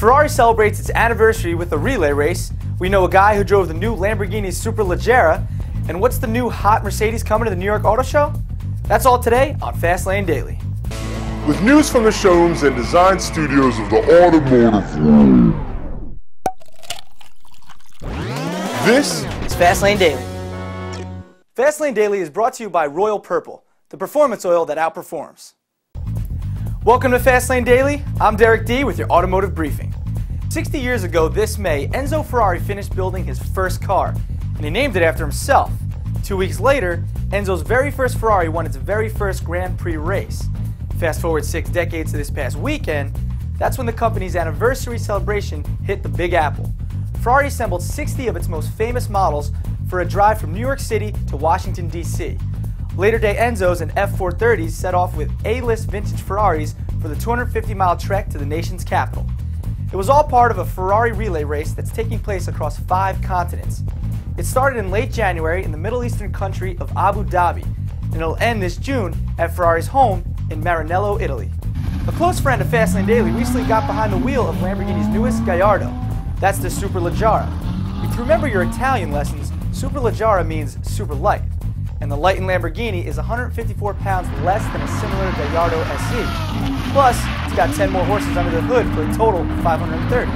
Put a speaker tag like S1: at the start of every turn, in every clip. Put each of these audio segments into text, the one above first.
S1: Ferrari celebrates its anniversary with a relay race. We know a guy who drove the new Lamborghini Superleggera. And what's the new hot Mercedes coming to the New York Auto Show? That's all today on FastLaneDaily.
S2: With news from the showrooms and design studios of the automotive world. This
S1: is FastLaneDaily. FastLaneDaily is brought to you by Royal Purple, the performance oil that outperforms. Welcome to FastLaneDaily. I'm Derek D with your automotive briefing. 60 years ago this May, Enzo Ferrari finished building his first car, and he named it after himself. 2 weeks later, Enzo's very first Ferrari won its very first Grand Prix race. Fast forward 6 decades to this past weekend, that's when the company's anniversary celebration hit the Big Apple. Ferrari assembled 60 of its most famous models for a drive from New York City to Washington, D.C. Later day Enzos and F430s set off with A-list vintage Ferraris for the 250-mile trek to the nation's capital. It was all part of a Ferrari relay race that's taking place across 5 continents. It started in late January in the Middle Eastern country of Abu Dhabi, and it'll end this June at Ferrari's home in Maranello, Italy. A close friend of FastLaneDaily recently got behind the wheel of Lamborghini's newest Gallardo. That's the Superleggera. If you remember your Italian lessons, Superleggera means super light, and the lightened Lamborghini is 154 pounds less than a similar Gallardo SE. Plus, it's got 10 more horses under the hood for a total of 530.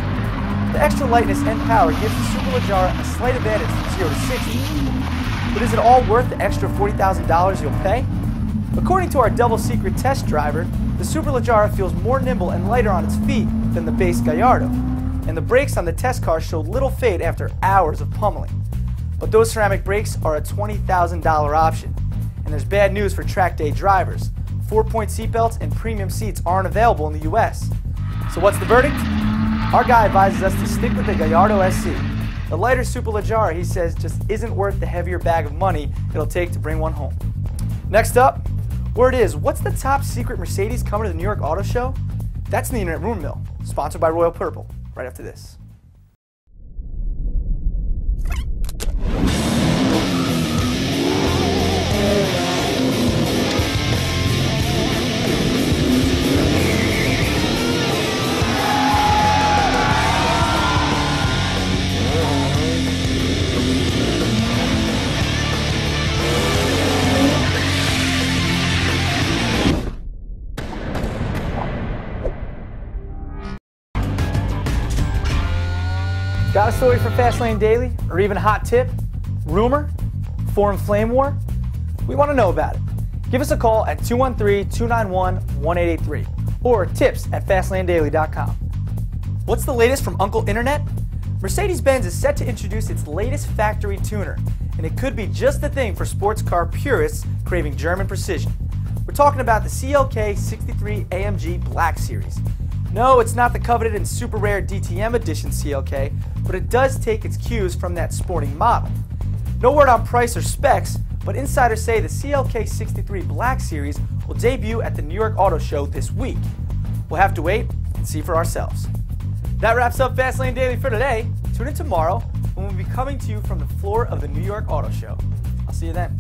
S1: The extra lightness and power gives the Superleggera a slight advantage from 0 to 60. But is it all worth the extra $40,000 you'll pay? According to our double secret test driver, the Superleggera feels more nimble and lighter on its feet than the base Gallardo, and the brakes on the test car showed little fade after hours of pummeling. But those ceramic brakes are a $20,000 option, and there's bad news for track day drivers. 4-point seatbelts and premium seats aren't available in the US. So what's the verdict? Our guy advises us to stick with the Gallardo SC. The lighter Superleggera, he says, just isn't worth the heavier bag of money it'll take to bring one home. Next up, word is, what's the top secret Mercedes coming to the New York Auto Show? That's the Internet Rumor Mill, sponsored by Royal Purple, right after this. Got a story for FastLaneDaily, or even a hot tip, rumor, forum flame war? We want to know about it. Give us a call at 213-291-1883 or tips@fastlanedaily.com. What's the latest from Uncle Internet? Mercedes-Benz is set to introduce its latest factory tuner, and it could be just the thing for sports car purists craving German precision. We're talking about the CLK63 AMG Black series. No, it's not the coveted and super rare DTM edition CLK, but it does take its cues from that sporting model. No word on price or specs, but insiders say the CLK63 Black series will debut at the New York Auto Show this week. We'll have to wait and see for ourselves. That wraps up FastLaneDaily for today. Tune in tomorrow when we'll be coming to you from the floor of the New York Auto Show. I'll see you then.